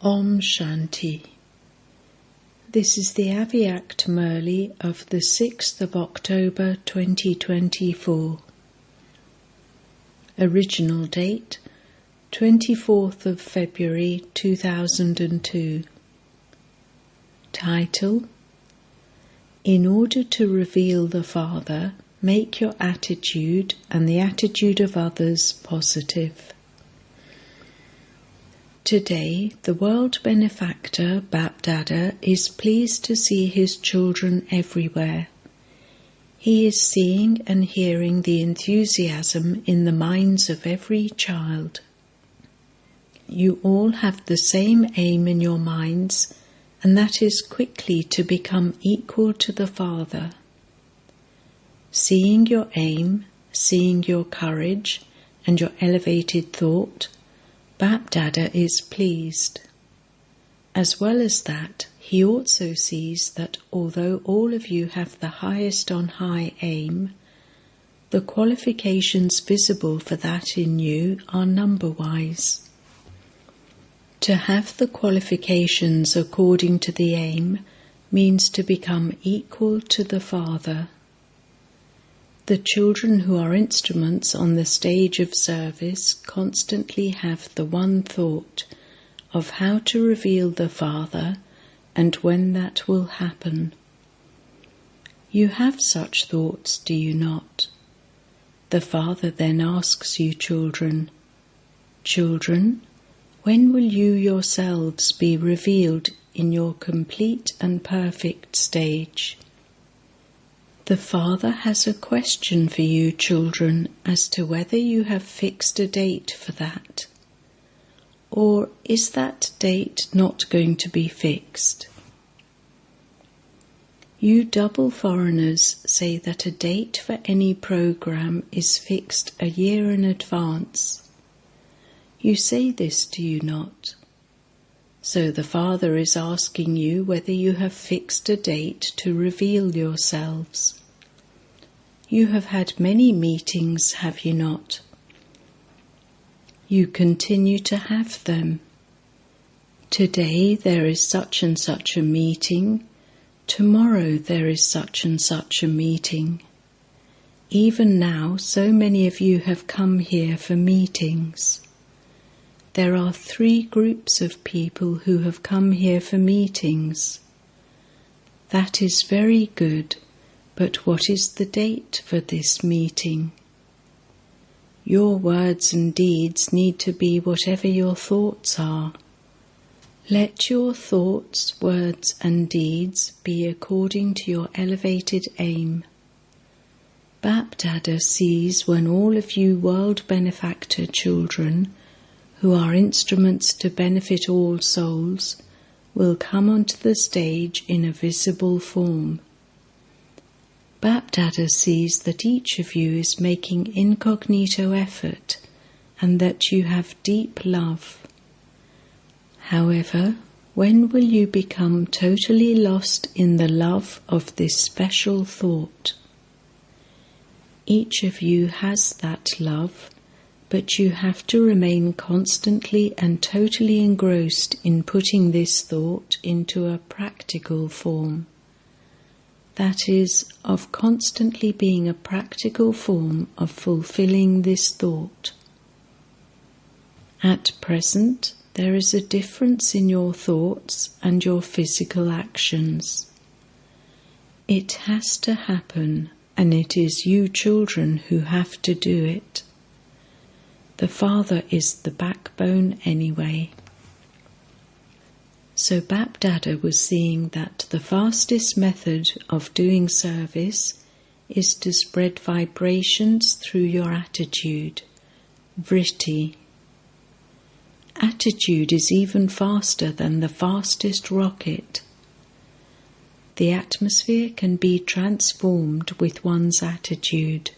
Om Shanti. This is the Avyakt Murli of the 6th of October 2024. Original date 24th of February 2002. Title: In order to reveal the Father, make your attitude and the attitude of others positive. Today, the world benefactor BapDada is pleased to see his children everywhere. He is seeing and hearing the enthusiasm in the minds of every child. You all have the same aim in your minds, and that is quickly to become equal to the Father. Seeing your aim, seeing your courage, and your elevated thought, BapDada is pleased. As well as that, he also sees that although all of you have the highest on high aim, the qualifications visible for that in you are number-wise. To have the qualifications according to the aim means to become equal to the Father. The children who are instruments on the stage of service constantly have the one thought of how to reveal the Father and when that will happen. You have such thoughts, do you not? The Father then asks you, children, when will you yourselves be revealed in your complete and perfect stage? The Father has a question for you, children, as to whether you have fixed a date for that. Or is that date not going to be fixed? You double foreigners say that a date for any program is fixed a year in advance. You say this, do you not? So the Father is asking you whether you have fixed a date to reveal yourselves. You have had many meetings, have you not? You continue to have them. Today there is such and such a meeting. Tomorrow there is such and such a meeting. Even now, so many of you have come here for meetings. There are 3 groups of people who have come here for meetings. That is very good, but what is the date for this meeting? Your words and deeds need to be whatever your thoughts are. Let your thoughts, words and deeds be according to your elevated aim. BapDada sees when all of you world benefactor children who are instruments to benefit all souls, will come onto the stage in a visible form. BapDada sees that each of you is making incognito effort and that you have deep love. However, when will you become totally lost in the love of this special thought? Each of you has that love, but you have to remain constantly and totally engrossed in putting this thought into a practical form. That is, of constantly being a practical form of fulfilling this thought. At present, there is a difference in your thoughts and your physical actions. It has to happen, and it is you children who have to do it. The Father is the backbone anyway. So BapDada was seeing that the fastest method of doing service is to spread vibrations through your attitude, vritti. Attitude is even faster than the fastest rocket. The atmosphere can be transformed with one's attitude.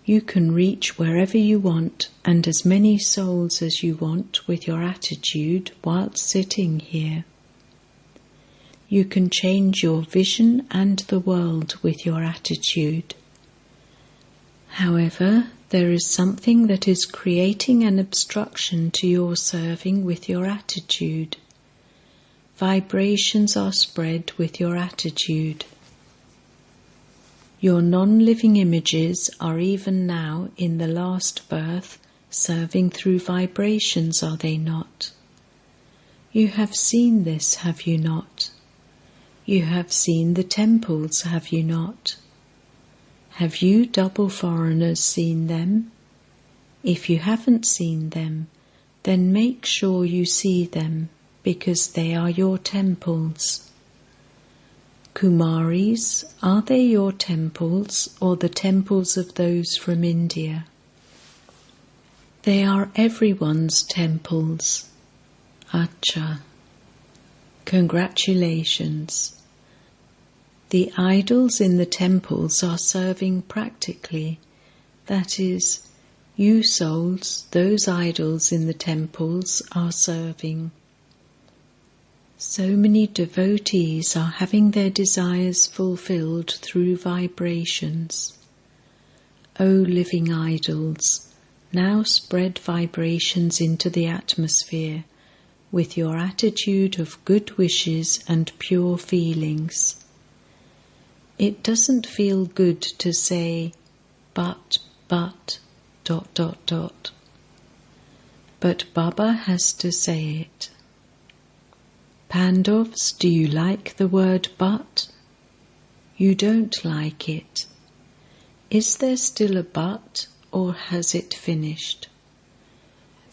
You can reach wherever you want and as many souls as you want with your attitude whilst sitting here. You can change your vision and the world with your attitude. However, there is something that is creating an obstruction to your serving with your attitude. Vibrations are spread with your attitude. Your non-living images are even now in the last birth serving through vibrations, are they not? You have seen this, have you not? You have seen the temples, have you not? Have you double foreigners seen them? If you haven't seen them, then make sure you see them, because they are your temples. Kumaris, are they your temples or the temples of those from India? They are everyone's temples. Acha. Congratulations. The idols in the temples are serving practically. That is, you souls, those idols in the temples are serving. So many devotees are having their desires fulfilled through vibrations. O living idols, now spread vibrations into the atmosphere with your attitude of good wishes and pure feelings. It doesn't feel good to say, but, But Baba has to say it. Pandavs, do you like the word but? You don't like it. Is there still a but, or has it finished?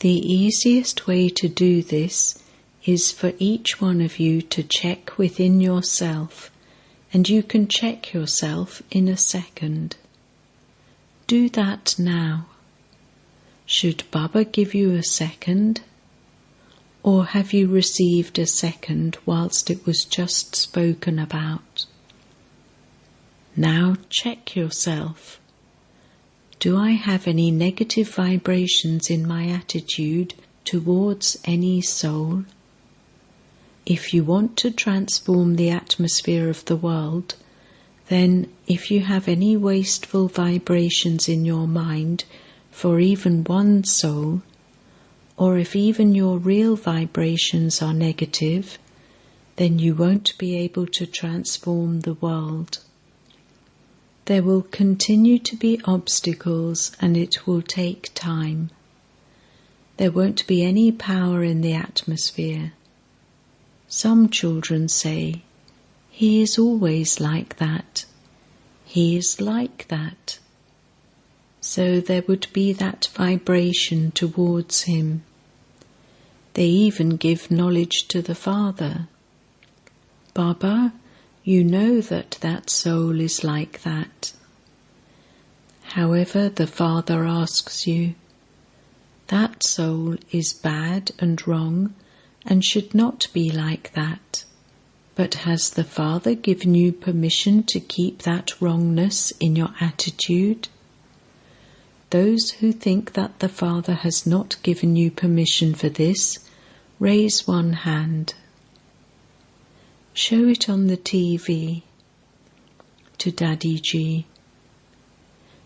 The easiest way to do this is for each one of you to check within yourself, and you can check yourself in a second. Do that now. Should Baba give you a second? Or have you received a second whilst it was just spoken about? Now check yourself. Do I have any negative vibrations in my attitude towards any soul? If you want to transform the atmosphere of the world, then if you have any wasteful vibrations in your mind for even one soul, or if even your real vibrations are negative, then you won't be able to transform the world. There will continue to be obstacles and it will take time. There won't be any power in the atmosphere. Some children say, "He is always like that. He is like that." So there would be that vibration towards him. They even give knowledge to the Father. Baba, you know that that soul is like that. However, the Father asks you, that soul is bad and wrong and should not be like that. But has the Father given you permission to keep that wrongness in your attitude? Those who think that the Father has not given you permission for this, raise one hand. Show it on the TV to Daddy G.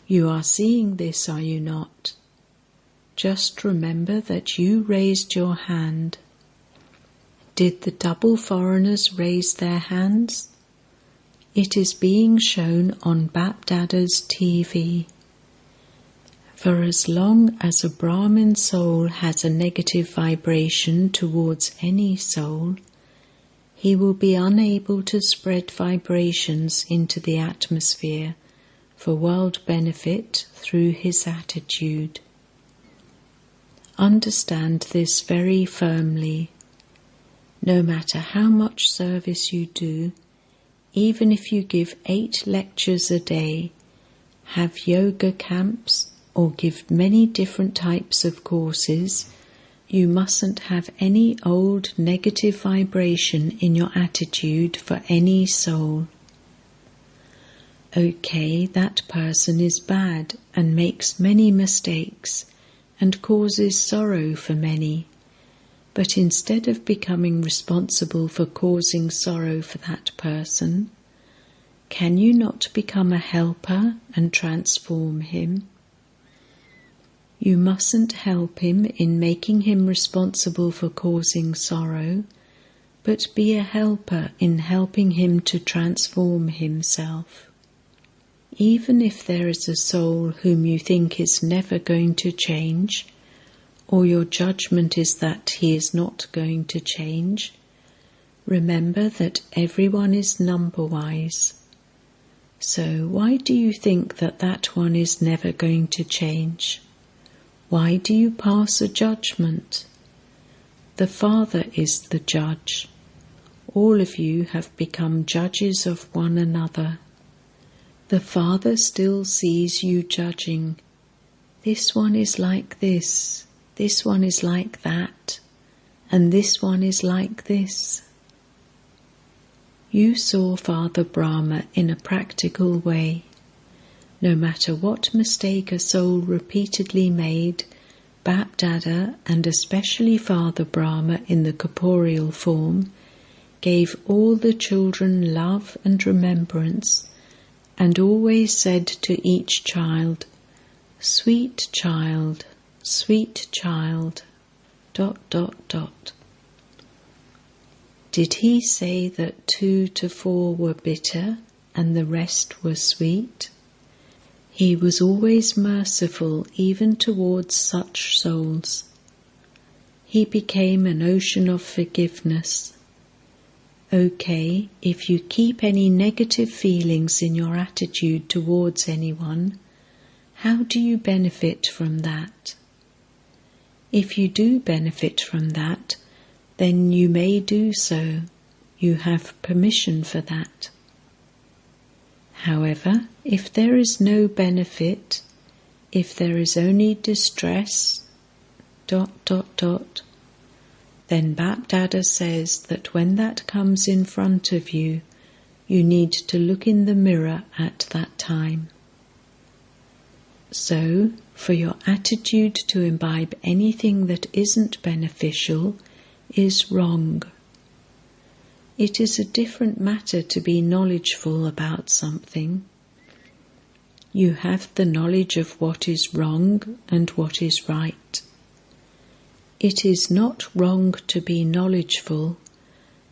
You are seeing this, are you not? Just remember that you raised your hand. Did the double foreigners raise their hands? It is being shown on BapDada's TV. For as long as a Brahmin soul has a negative vibration towards any soul, he will be unable to spread vibrations into the atmosphere for world benefit through his attitude. Understand this very firmly. No matter how much service you do, even if you give 8 lectures a day, have yoga camps, or give many different types of courses, you mustn't have any old negative vibration in your attitude for any soul. Okay, that person is bad and makes many mistakes and causes sorrow for many, but instead of becoming responsible for causing sorrow for that person, can you not become a helper and transform him? You mustn't help him in making him responsible for causing sorrow, but be a helper in helping him to transform himself. Even if there is a soul whom you think is never going to change, or your judgment is that he is not going to change, remember that everyone is number-wise. So why do you think that that one is never going to change? Why do you pass a judgment? The Father is the judge. All of you have become judges of one another. The Father still sees you judging. This one is like this one is like that, and this one is like this. You saw Father Brahma in a practical way. No matter what mistake a soul repeatedly made, BapDada, and especially Father Brahma in the corporeal form, gave all the children love and remembrance, and always said to each child, sweet child, sweet child, ... Did he say that 2 to 4 were bitter and the rest were sweet? He was always merciful even towards such souls. He became an ocean of forgiveness. Okay, if you keep any negative feelings in your attitude towards anyone, how do you benefit from that? If you do benefit from that, then you may do so. You have permission for that. However, if there is no benefit, if there is only distress, ... then BapDada says that when that comes in front of you, you need to look in the mirror at that time. So, for your attitude to imbibe anything that isn't beneficial is wrong. It is a different matter to be knowledgeful about something. You have the knowledge of what is wrong and what is right. It is not wrong to be knowledgeful,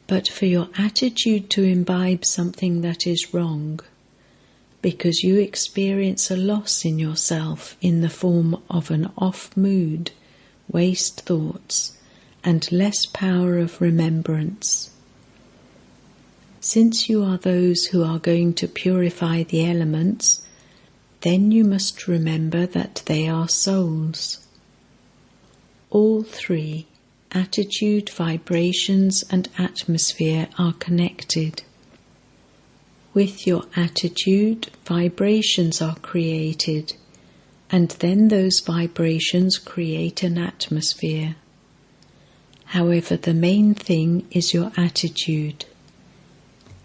but for your attitude to imbibe something that is wrong, because you experience a loss in yourself in the form of an off mood, waste thoughts, and less power of remembrance. Since you are those who are going to purify the elements, then you must remember that they are souls. All three, attitude, vibrations, and atmosphere, are connected. With your attitude, vibrations are created, and then those vibrations create an atmosphere. However, the main thing is your attitude.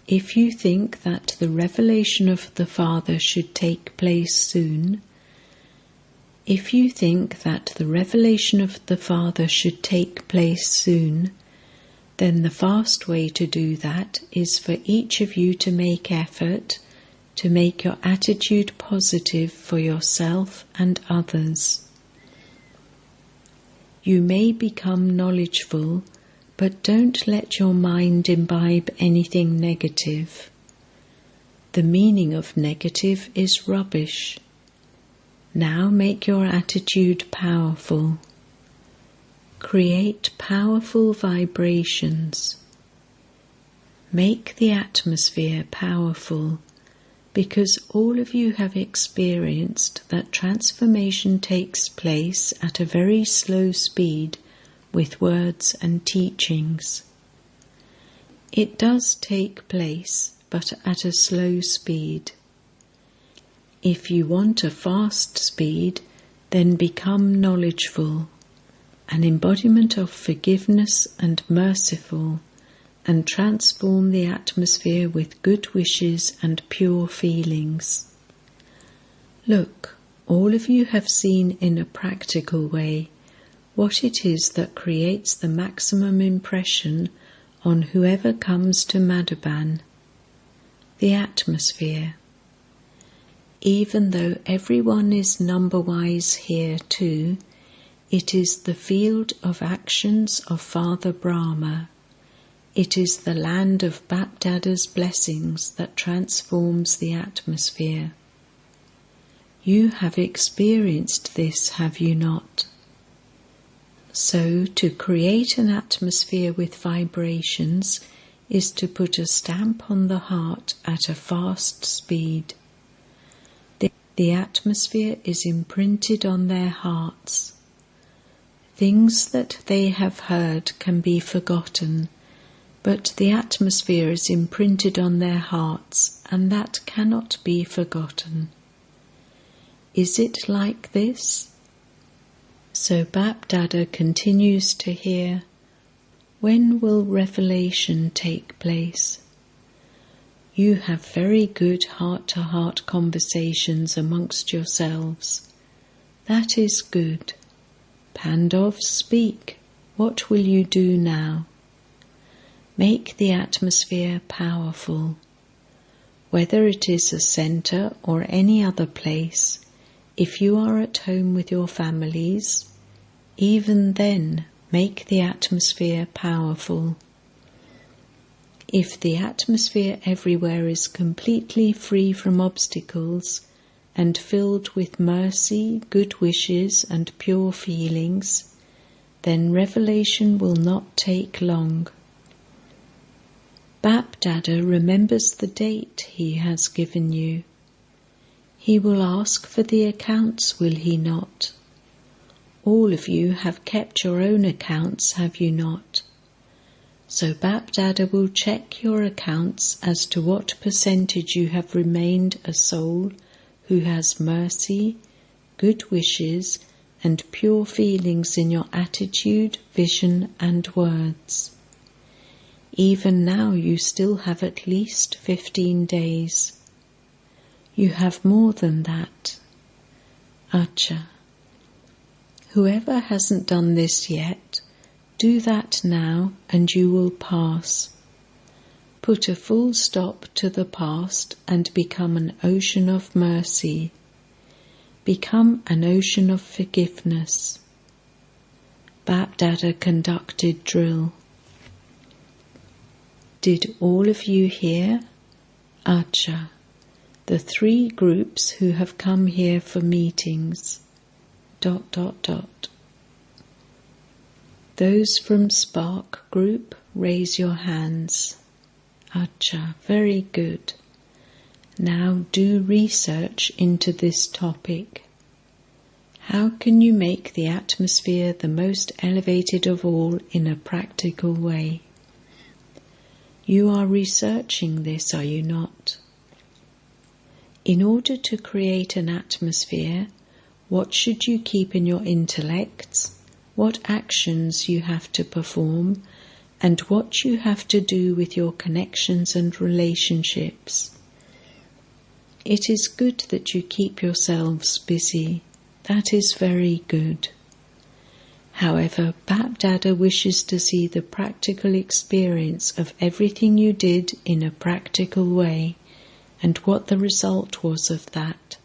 If you think that the revelation of the Father should take place soon, then the fast way to do that is for each of you to make effort to make your attitude positive for yourself and others. You may become knowledgeful, but don't let your mind imbibe anything negative. The meaning of negative is rubbish. Now make your attitude powerful. Create powerful vibrations. Make the atmosphere powerful, because all of you have experienced that transformation takes place at a very slow speed with words and teachings. It does take place, but at a slow speed. If you want a fast speed, then become knowledgeful, an embodiment of forgiveness and merciful, and transform the atmosphere with good wishes and pure feelings. Look, all of you have seen in a practical way what it is that creates the maximum impression on whoever comes to Madhuban: the atmosphere. Even though everyone is number-wise here too, it is the field of actions of Father Brahma. It is the land of BapDada's blessings that transforms the atmosphere. You have experienced this, have you not? So, to create an atmosphere with vibrations is to put a stamp on the heart at a fast speed. The atmosphere is imprinted on their hearts. Things that they have heard can be forgotten, but the atmosphere is imprinted on their hearts, and that cannot be forgotten. Is it like this? So BapDada continues to hear, when will revelation take place? You have very good heart-to-heart conversations amongst yourselves. That is good. Pandov, speak. What will you do now? Make the atmosphere powerful. Whether it is a centre or any other place, if you are at home with your families, even then make the atmosphere powerful. If the atmosphere everywhere is completely free from obstacles and filled with mercy, good wishes and pure feelings, then revelation will not take long. BapDada remembers the date he has given you. He will ask for the accounts, will he not? All of you have kept your own accounts, have you not? So BapDada will check your accounts as to what percentage you have remained a soul who has mercy, good wishes, and pure feelings in your attitude, vision, and words. Even now you still have at least 15 days. You have more than that. Acha. Whoever hasn't done this yet, do that now and you will pass. Put a full stop to the past and become an ocean of mercy. Become an ocean of forgiveness. BapDada conducted drill. Did all of you hear? Acha. The 3 groups who have come here for meetings. ... Those from Spark Group, raise your hands. Acha, very good. Now do research into this topic. How can you make the atmosphere the most elevated of all in a practical way? You are researching this, are you not? In order to create an atmosphere, what should you keep in your intellects? What actions you have to perform, and what you have to do with your connections and relationships. It is good that you keep yourselves busy. That is very good. However, BapDada wishes to see the practical experience of everything you did in a practical way, and what the result was of that.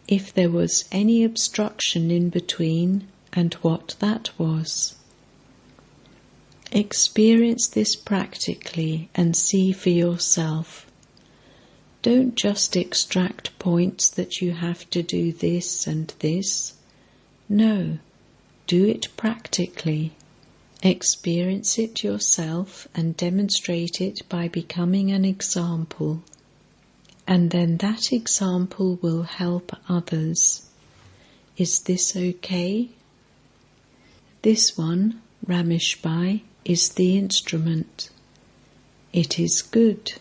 If there was any obstruction in between, and what that was. Experience this practically and see for yourself. Don't just extract points that you have to do this and this. No, do it practically. Experience it yourself and demonstrate it by becoming an example. And then that example will help others. Is this okay? This one, Rameshbai, is the instrument. It is good.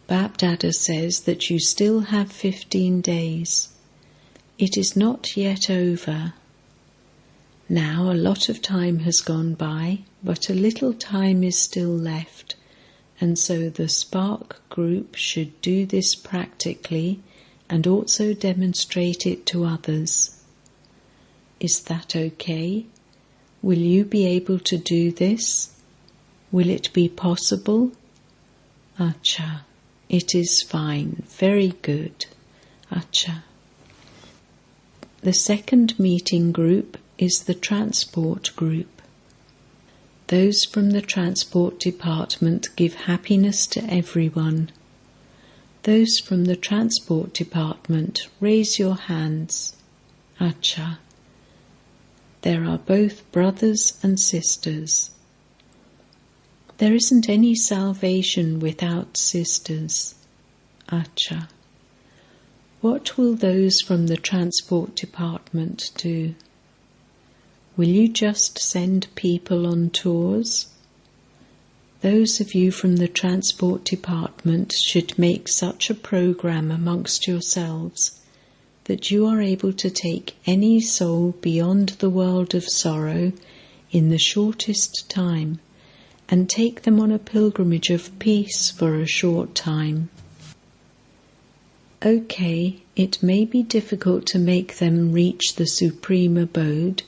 BapDada says that you still have 15 days. It is not yet over. Now a lot of time has gone by, but a little time is still left, and so the Spark group should do this practically and also demonstrate it to others. Is that okay? Will you be able to do this? Will it be possible? Acha, it is fine, very good. Acha. The second meeting group is the transport group. Those from the transport department give happiness to everyone. Those from the transport department, raise your hands. Acha. There are both brothers and sisters. There isn't any salvation without sisters. Acha. What will those from the transport department do? Will you just send people on tours? Those of you from the transport department should make such a program amongst yourselves that you are able to take any soul beyond the world of sorrow in the shortest time and take them on a pilgrimage of peace for a short time. Okay, it may be difficult to make them reach the supreme abode,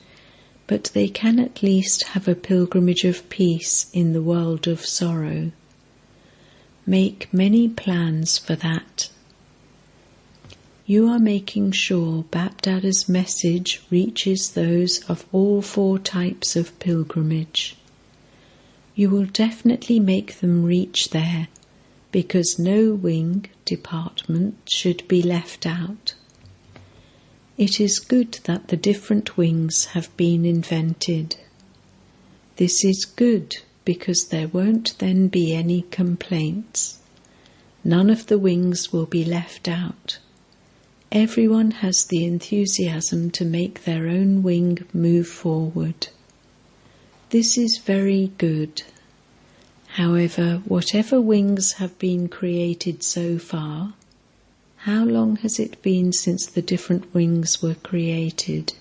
but they can at least have a pilgrimage of peace in the world of sorrow. Make many plans for that. You are making sure BapDada's message reaches those of all 4 types of pilgrimage. You will definitely make them reach there, because no wing department should be left out. It is good that the different wings have been invented. This is good because there won't then be any complaints. None of the wings will be left out. Everyone has the enthusiasm to make their own wing move forward. This is very good. However, whatever wings have been created so far, how long has it been since the different wings were created?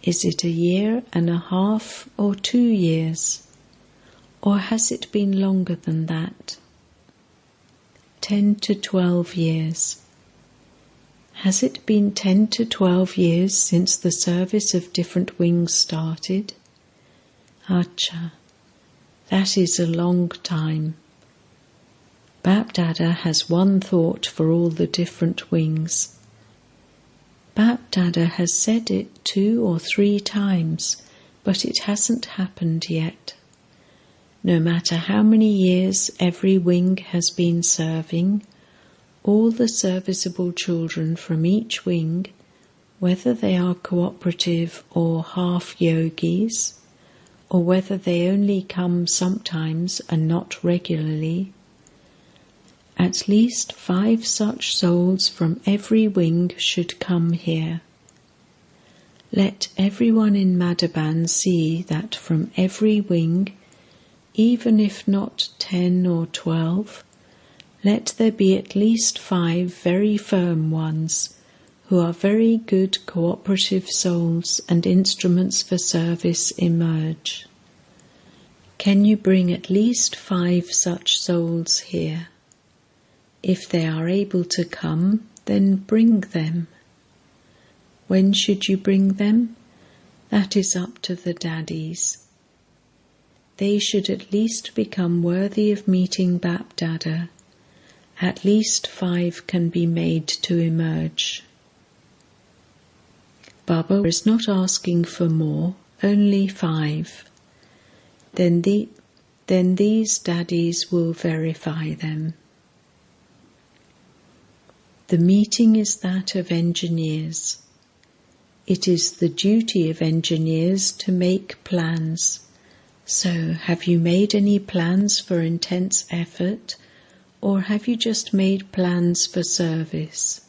Is it 1.5 years or 2 years? Or has it been longer than that? 10 to 12 years. Has it been 10 to 12 years since the service of different wings started? Acha, that is a long time. BapDada has one thought for all the different wings. BapDada has said it 2 or 3 times, but it hasn't happened yet. No matter how many years every wing has been serving, all the serviceable children from each wing, whether they are cooperative or half yogis, or whether they only come sometimes and not regularly, at least 5 such souls from every wing should come here. Let everyone in Madhaban see that from every wing, even if not 10 or 12, let there be at least 5 very firm ones who are very good cooperative souls and instruments for service emerge. Can you bring at least 5 such souls here? If they are able to come, then bring them. When should you bring them? That is up to the daddies. They should at least become worthy of meeting BapDada. At least 5 can be made to emerge. Baba is not asking for more, only 5. Then these daddies will verify them. The meeting is that of engineers. It is the duty of engineers to make plans. So, have you made any plans for intense effort, or have you just made plans for service?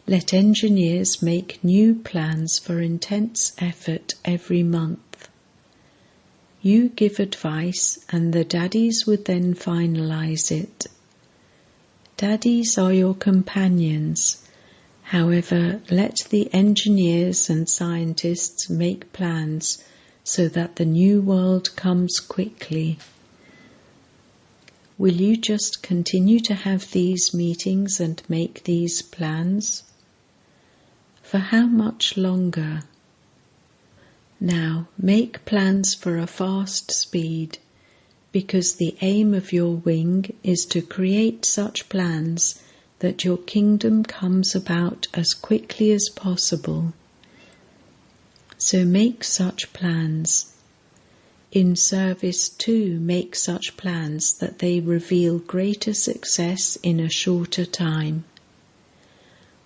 Let engineers make new plans for intense effort every month. You give advice and the daddies would then finalize it. Daddies are your companions. However, let the engineers and scientists make plans so that the new world comes quickly. Will you just continue to have these meetings and make these plans? For how much longer? Now, make plans for a fast speed, because the aim of your wing is to create such plans that your kingdom comes about as quickly as possible. So make such plans. In service too, make such plans that they reveal greater success in a shorter time.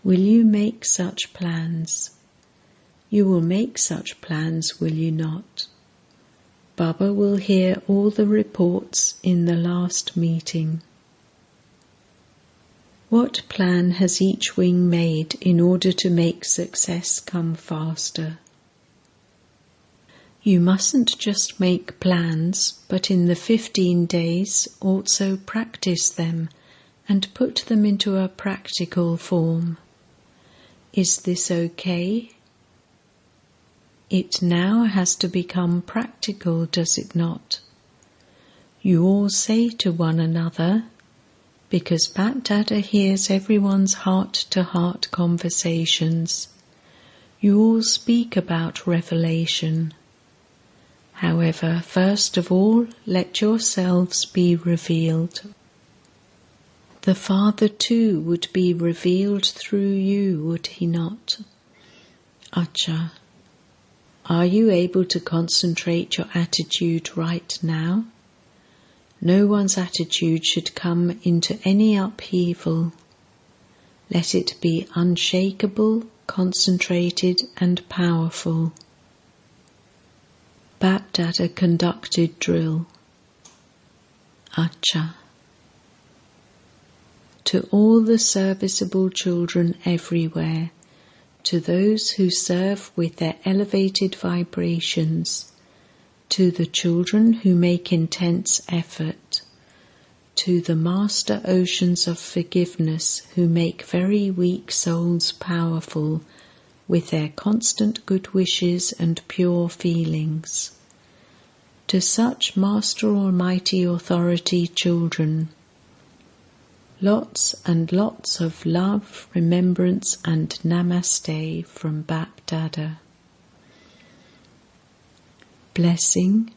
Will you make such plans? You will make such plans, will you not? Baba will hear all the reports in the last meeting. What plan has each wing made in order to make success come faster? You mustn't just make plans, but in the 15 days also practice them and put them into a practical form. Is this okay? It now has to become practical, does it not? You all say to one another, because BapDada hears everyone's heart-to-heart conversations, you all speak about revelation. However, first of all, let yourselves be revealed. The Father too would be revealed through you, would he not? Acha. Are you able to concentrate your attitude right now? No one's attitude should come into any upheaval. Let it be unshakable, concentrated and powerful. BapDada conducted drill. Acha. To all the serviceable children everywhere, to those who serve with their elevated vibrations, to the children who make intense effort, to the master oceans of forgiveness who make very weak souls powerful with their constant good wishes and pure feelings, to such Master Almighty Authority children, lots and lots of love, remembrance and namaste from BapDada. Blessing.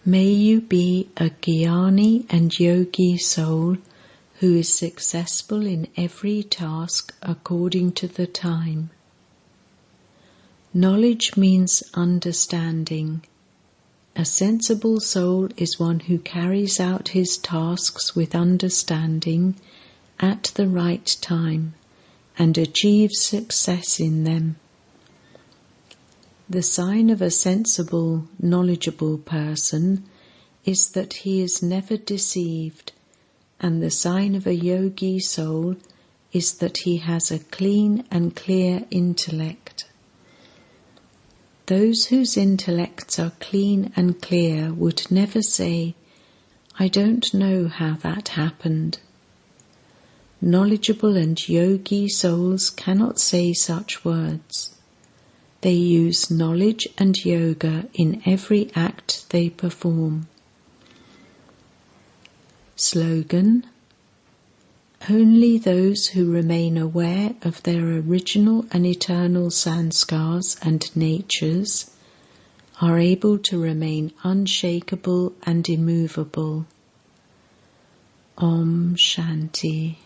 May you be a Jnani and Yogi soul who is successful in every task according to the time. Knowledge means understanding. A sensible soul is one who carries out his tasks with understanding at the right time and achieves success in them. The sign of a sensible, knowledgeable person is that he is never deceived, and the sign of a yogi soul is that he has a clean and clear intellect. Those whose intellects are clean and clear would never say, "I don't know how that happened." Knowledgeable and yogi souls cannot say such words. They use knowledge and yoga in every act they perform. Slogan: only those who remain aware of their original and eternal sanskars and natures are able to remain unshakable and immovable. Om Shanti.